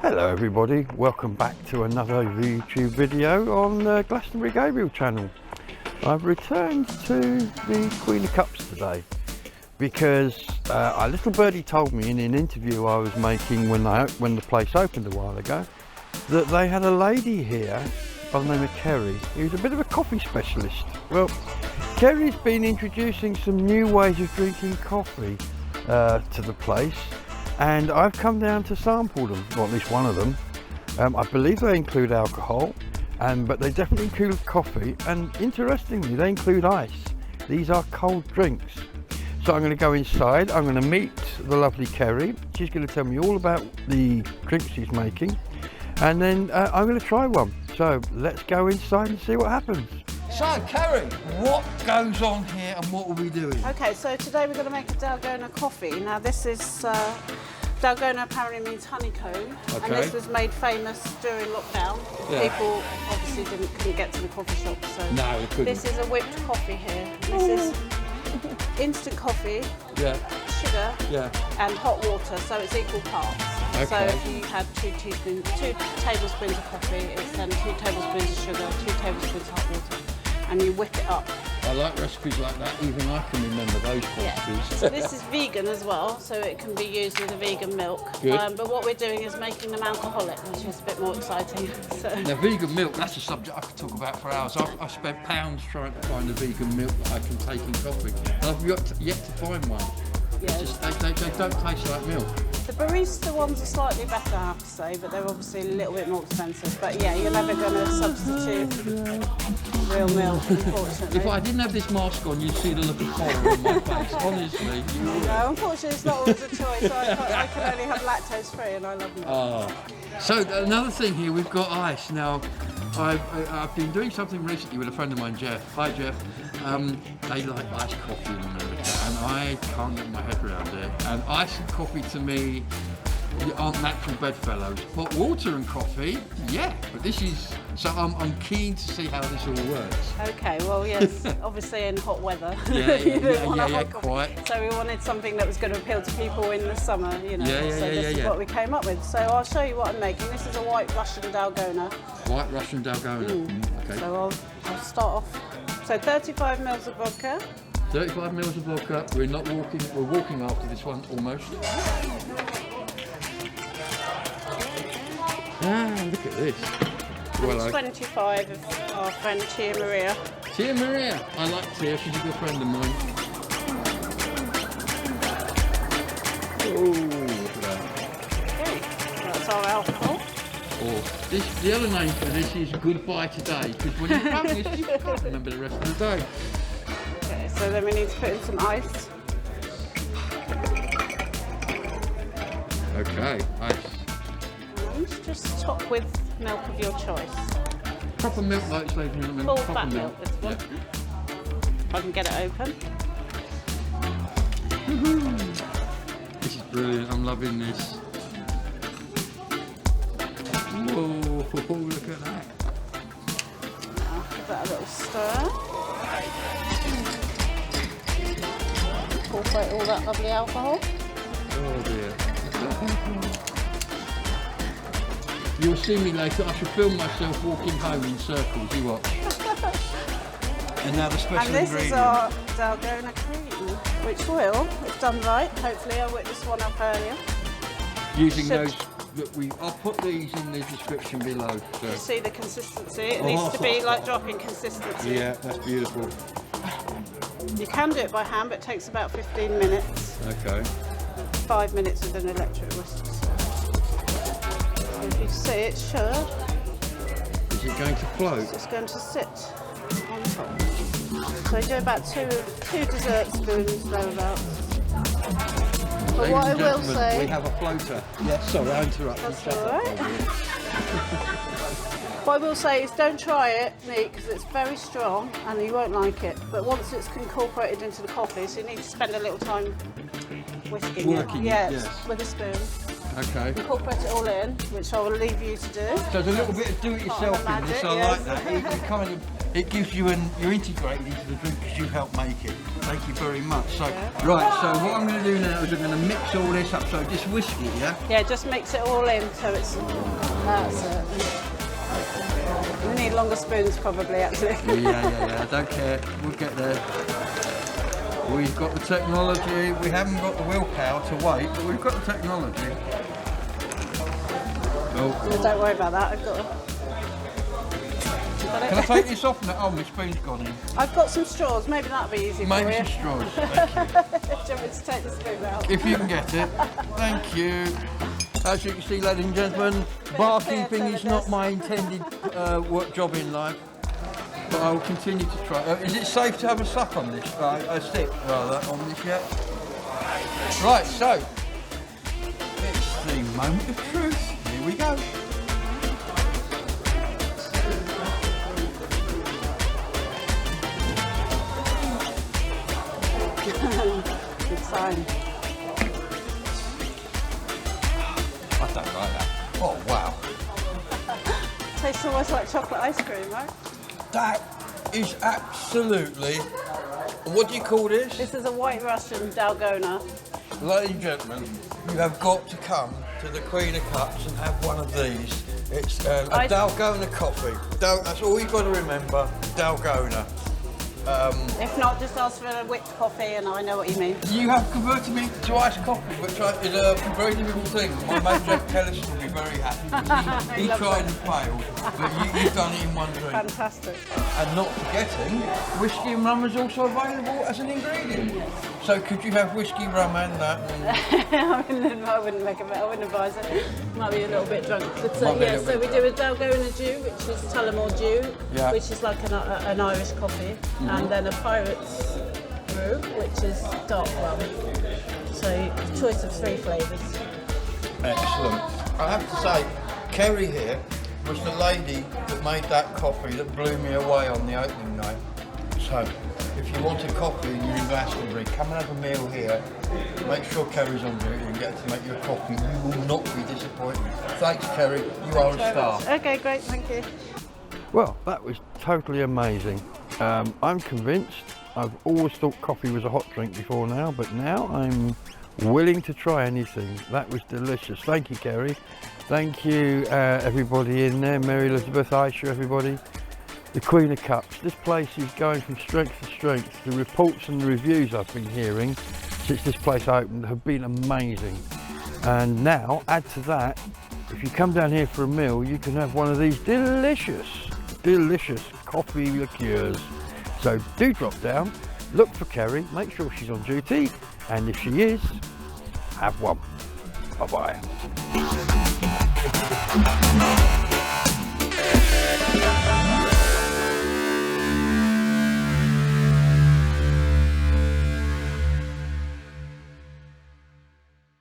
Hello everybody, welcome back to another YouTube video on Glastonbury Gabriel channel. I've returned to the Queen of Cups today because a little birdie told me in an interview I was making when the place opened a while ago that they had a lady here by the name of Kerry who's a bit of a coffee specialist. Well, Kerry's been introducing some new ways of drinking coffee to the place, and I've come down to sample them, or at least one of them. I believe they include alcohol, but they definitely include coffee, and interestingly they include ice. These are cold drinks. So I'm going to go inside, I'm going to meet the lovely Kerry. She's going to tell me all about the drinks she's making, and then I'm going to try one. So let's go inside and see what happens. So Kerry, what goes on here and what are we doing? Okay, so today we're going to make a Dalgona coffee. Now this is, Dalgona apparently means honeycomb, and this was made famous during lockdown. Yeah. People obviously couldn't get to the coffee shop, so no, they couldn't. This is a whipped coffee here. This is instant coffee, sugar, and hot water, so it's equal parts. Okay. So if you had 2 tablespoons of coffee, it's then 2 tablespoons of sugar, 2 tablespoons of hot water, and you whip it up. I like recipes like that, even I can remember those recipes. So this is vegan as well, so it can be used with a vegan milk. But what we're doing is making them alcoholic, which is a bit more exciting. So. Now vegan milk, that's a subject I could talk about for hours. I've spent pounds trying to find a vegan milk that I can take in coffee, and I've yet to find one. Yeah. Just, they don't taste like milk. The barista ones are slightly better, I have to say, but they're obviously a little bit more expensive. But yeah, you're never going to substitute real milk, unfortunately. If I didn't have this mask on, you'd see the look of horror on my face, honestly. No, unfortunately it's not always a choice. I can only have lactose free and I love milk. Oh. So another thing here, we've got ice. Now, I've been doing something recently with a friend of mine, Jeff. Hi Jeff. They like iced coffee in America, and I can't get my head around it. And ice and coffee to me aren't natural bedfellows. Hot water and coffee, yeah, but this is, so I'm keen to see how this all works. Okay, well yes, obviously in hot weather. Yeah, quite. So we wanted something that was going to appeal to people in the summer, you know. So this is what we came up with. So I'll show you what I'm making. This is a white Russian Dalgona. White Russian Dalgona. Okay. So I'll start off. So 35 ml of vodka. 35 ml of vodka. We're walking after this one almost. Ah, look at this. Well, 25 of our friend Tia Maria. Tia Maria. I like Tia, she's a good friend of mine. Oh, look at that. Okay, that's our alcohol. The other name for this is Goodbye Today, because when you have this, you can't remember the rest of the day. Okay, so then we need to put in some ice. Okay, ice. And just top with milk of your choice. Proper milk, like it's ladies and gentlemen. Full fat milk, this one. If I can get it open. This is brilliant, I'm loving this. Whoa, look at that. Now give that a little stir. Incorporate all that lovely alcohol. Oh dear. You'll see me later. I should film myself walking home in circles, you watch. And now the special ingredient. And this is our Dalgona cream, which will, if done right, hopefully I whipped this one up earlier. Using those, I'll put these in the description below. So. You see the consistency? It needs to be like dropping consistency. Yeah, that's beautiful. You can do it by hand, but it takes about 15 minutes. Okay. 5 minutes with an electric whisk. If you see, it should. Is it going to float? It's just going to sit on top. So you do about two dessert spoons thereabouts. But what I will say, we have a floater. Yes, sorry, I interrupted. That's all right. What I will say is, don't try it neat because it's very strong and you won't like it. But once it's incorporated into the coffee, so you need to spend a little time whisking Working it. Yes, with a spoon. Okay. Incorporate it all in, which I will leave you to do. So there's a little bit of do-it-yourself in this. I like that. It kind of, it gives you you're integrated into the drink because you help make it. Thank you very much. So right, so what I'm going to do now is I'm going to mix all this up. So just whiskey, yeah? Yeah, just mix it all in so it's. That's it. We need longer spoons probably actually. Yeah. I don't care. We'll get there. We've got the technology. We haven't got the willpower to wait, but we've got the technology. Oh. Don't worry about that. I've got it. Can I take this off now? Oh, my spoon's gone in. I've got some straws. Maybe that'll be easy Maybe for you. some straws. Thank you. Do you want me to take the spoon out? If you can get it. Thank you. As you can see, ladies and gentlemen, barkeeping is not my intended work job in life. But I will continue to try. Is it safe to have a suck on this? A sip, rather, on this yet? Right, so, it's the moment of truth. Here we go. Good sign. I don't like that. Oh, wow. Tastes almost like chocolate ice cream, right? That is absolutely... What do you call this? This is a White Russian Dalgona. Ladies and gentlemen, you have got to come to the Queen of Cups and have one of these. It's a Dalgona coffee. That's all you've got to remember, Dalgona. If not, just ask for a whipped coffee and I know what you mean. You have converted me to iced coffee, which is a very difficult thing. My mate Jeff Kellis will be very happy. He tried and failed, but you've done it in one drink. Fantastic. And not forgetting, whiskey and rum is also available as an ingredient. So could you have whiskey, rum and that? I wouldn't recommend. I wouldn't advise it. Might be a little bit drunk. But so we do a Dalgona dew, which is Tullamore dew, which is like an Irish coffee, and then a Pirate's brew, which is dark rum. So a choice of 3 flavours. Excellent. I have to say, Kerry here was the lady that made that coffee that blew me away on the opening night. So, if you want a coffee and you're in Glastonbury, come and have a meal here. Make sure Kerry's on duty and get to make you a coffee. You will not be disappointed. Thanks, Kerry. You are a star. Okay, great. Thank you. Well, that was totally amazing. I'm convinced. I've always thought coffee was a hot drink before now, but now I'm willing to try anything. That was delicious. Thank you, Kerry. Thank you, everybody in there. Mary Elizabeth, Aisha, everybody. The Queen of Cups. This place is going from strength to strength. The reports and the reviews I've been hearing since this place opened have been amazing. And now, add to that, if you come down here for a meal, you can have one of these delicious coffee liqueurs. So do drop down, look for Kerry, make sure she's on duty, and if she is, have one. Bye-bye.